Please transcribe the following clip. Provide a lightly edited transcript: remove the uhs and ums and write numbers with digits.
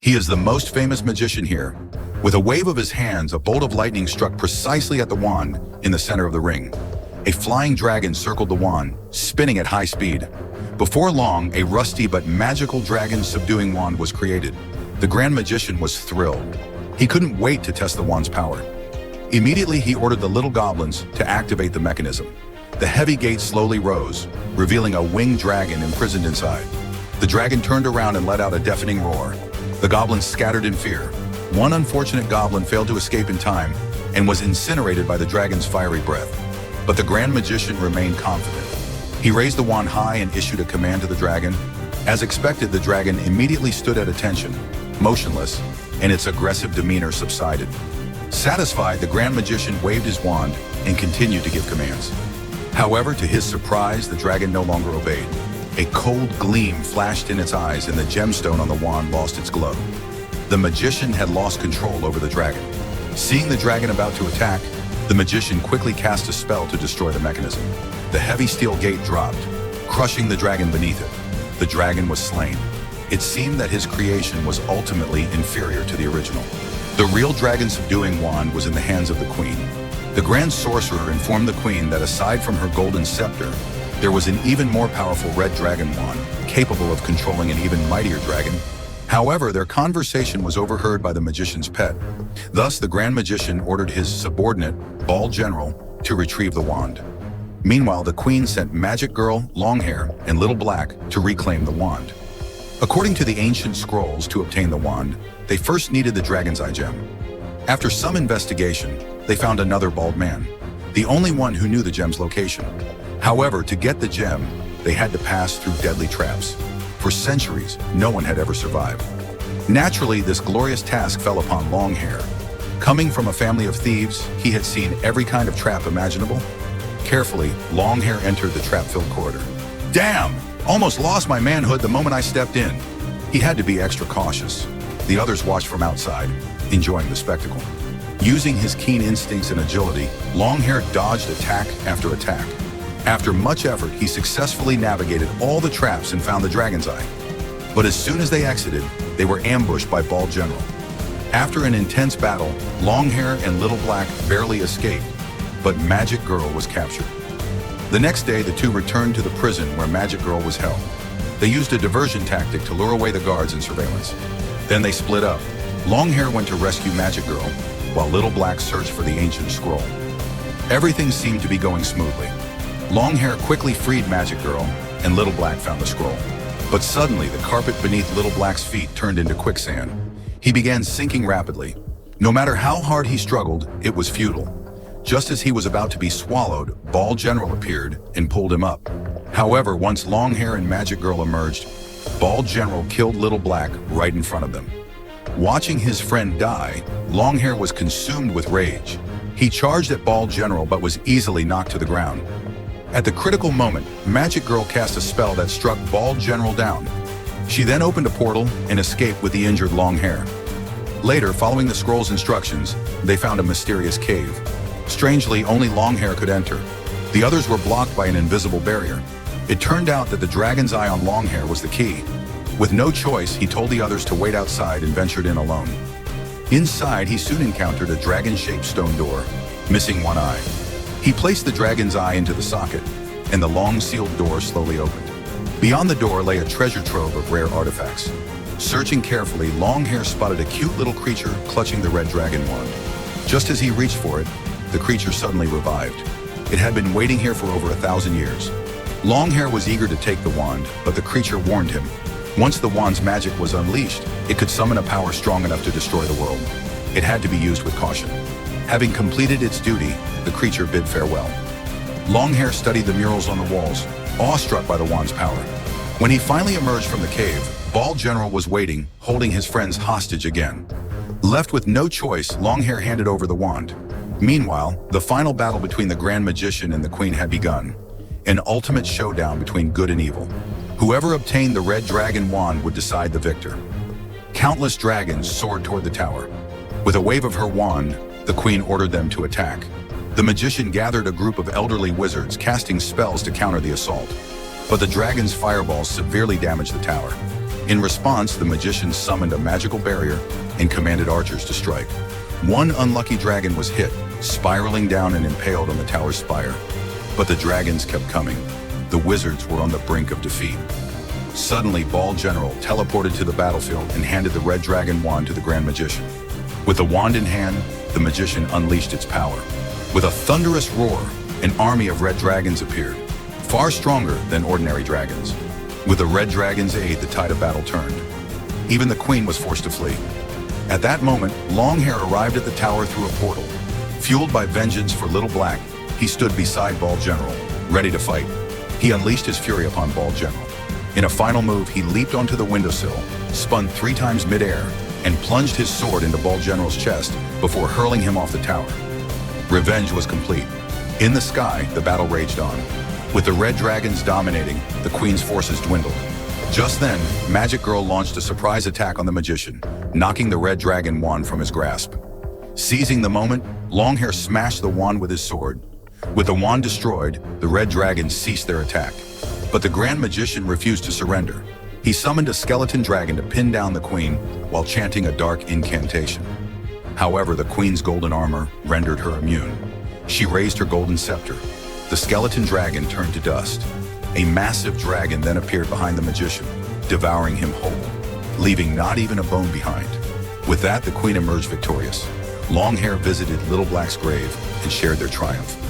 He is the most famous magician here. With a wave of his hands, a bolt of lightning struck precisely at the wand in the center of the ring. A flying dragon circled the wand, spinning at high speed. Before long, a rusty but magical dragon subduing wand was created. The Grand Magician was thrilled. He couldn't wait to test the wand's power. Immediately, he ordered the little goblins to activate the mechanism. The heavy gate slowly rose, revealing a winged dragon imprisoned inside. The dragon turned around and let out a deafening roar. The goblins scattered in fear. One unfortunate goblin failed to escape in time and was incinerated by the dragon's fiery breath. But the Grand Magician remained confident. He raised the wand high and issued a command to the dragon. As expected, the dragon immediately stood at attention, motionless, and its aggressive demeanor subsided. Satisfied, the Grand Magician waved his wand and continued to give commands. However, to his surprise, the dragon no longer obeyed. A cold gleam flashed in its eyes and the gemstone on the wand lost its glow. The magician had lost control over the dragon. Seeing the dragon about to attack, the magician quickly cast a spell to destroy the mechanism. The heavy steel gate dropped, crushing the dragon beneath it. The dragon was slain. It seemed that his creation was ultimately inferior to the original. The real dragon subduing wand was in the hands of the queen. The grand sorcerer informed the queen that aside from her golden scepter, there was an even more powerful red dragon wand, capable of controlling an even mightier dragon. However, their conversation was overheard by the magician's pet. Thus, the Grand Magician ordered his subordinate, Bald General, to retrieve the wand. Meanwhile, the queen sent Magic Girl, Longhair, and Little Black to reclaim the wand. According to the ancient scrolls, to obtain the wand, they first needed the Dragon's Eye gem. After some investigation, they found another bald man, the only one who knew the gem's location. However, to get the gem, they had to pass through deadly traps. For centuries, no one had ever survived. Naturally, this glorious task fell upon Longhair. Coming from a family of thieves, he had seen every kind of trap imaginable. Carefully, Longhair entered the trap-filled corridor. Damn! Almost lost my manhood the moment I stepped in. He had to be extra cautious. The others watched from outside, enjoying the spectacle. Using his keen instincts and agility, Longhair dodged attack after attack. After much effort, he successfully navigated all the traps and found the Dragon's Eye. But as soon as they exited, they were ambushed by Bald General. After an intense battle, Longhair and Little Black barely escaped, but Magic Girl was captured. The next day, the two returned to the prison where Magic Girl was held. They used a diversion tactic to lure away the guards and surveillance. Then they split up. Longhair went to rescue Magic Girl, while Little Black searched for the ancient scroll. Everything seemed to be going smoothly. Longhair quickly freed Magic Girl, and Little Black found the scroll. But suddenly, the carpet beneath Little Black's feet turned into quicksand. He began sinking rapidly. No matter how hard he struggled, it was futile. Just as he was about to be swallowed, Bald General appeared and pulled him up. However, once Longhair and Magic Girl emerged, Bald General killed Little Black right in front of them. Watching his friend die, Longhair was consumed with rage. He charged at Bald General but was easily knocked to the ground. At the critical moment, Magic Girl cast a spell that struck Bald General down. She then opened a portal and escaped with the injured Longhair. Later, following the scroll's instructions, they found a mysterious cave. Strangely, only Longhair could enter. The others were blocked by an invisible barrier. It turned out that the Dragon's Eye on Longhair was the key. With no choice, he told the others to wait outside and ventured in alone. Inside, he soon encountered a dragon-shaped stone door, missing one eye. He placed the Dragon's Eye into the socket, and the long-sealed door slowly opened. Beyond the door lay a treasure trove of rare artifacts. Searching carefully, Longhair spotted a cute little creature clutching the red dragon wand. Just as he reached for it, the creature suddenly revived. It had been waiting here for over 1,000 years. Longhair was eager to take the wand, but the creature warned him. Once the wand's magic was unleashed, it could summon a power strong enough to destroy the world. It had to be used with caution. Having completed its duty, the creature bid farewell. Longhair studied the murals on the walls, awestruck by the wand's power. When he finally emerged from the cave, Bald General was waiting, holding his friends hostage again. Left with no choice, Longhair handed over the wand. Meanwhile, the final battle between the Grand Magician and the Queen had begun. An ultimate showdown between good and evil. Whoever obtained the red dragon wand would decide the victor. Countless dragons soared toward the tower. With a wave of her wand, the Queen ordered them to attack. The magician gathered a group of elderly wizards, casting spells to counter the assault. But the dragon's fireballs severely damaged the tower. In response, the magician summoned a magical barrier and commanded archers to strike. One unlucky dragon was hit, spiraling down and impaled on the tower's spire. But the dragons kept coming. The wizards were on the brink of defeat. Suddenly, Ball General teleported to the battlefield and handed the red dragon wand to the Grand Magician. With the wand in hand, the magician unleashed its power. With a thunderous roar, an army of red dragons appeared, far stronger than ordinary dragons. With the red dragon's aid, the tide of battle turned. Even the queen was forced to flee. At that moment, Longhair arrived at the tower through a portal. Fueled by vengeance for Little Black, he stood beside Ball General, ready to fight. He unleashed his fury upon Ball General. In a final move, he leaped onto the windowsill, spun 3 times midair, and plunged his sword into Ball General's chest before hurling him off the tower. Revenge was complete. In the sky, the battle raged on. With the red dragons dominating, the queen's forces dwindled. Just then, Magic Girl launched a surprise attack on the magician, knocking the red dragon wand from his grasp. Seizing the moment, Longhair smashed the wand with his sword. With the wand destroyed, the red dragons ceased their attack. But the Grand Magician refused to surrender. He summoned a skeleton dragon to pin down the queen while chanting a dark incantation. However, the queen's golden armor rendered her immune. She raised her golden scepter. The skeleton dragon turned to dust. A massive dragon then appeared behind the magician, devouring him whole, leaving not even a bone behind. With that, the queen emerged victorious. Longhair visited Little Black's grave and shared their triumph.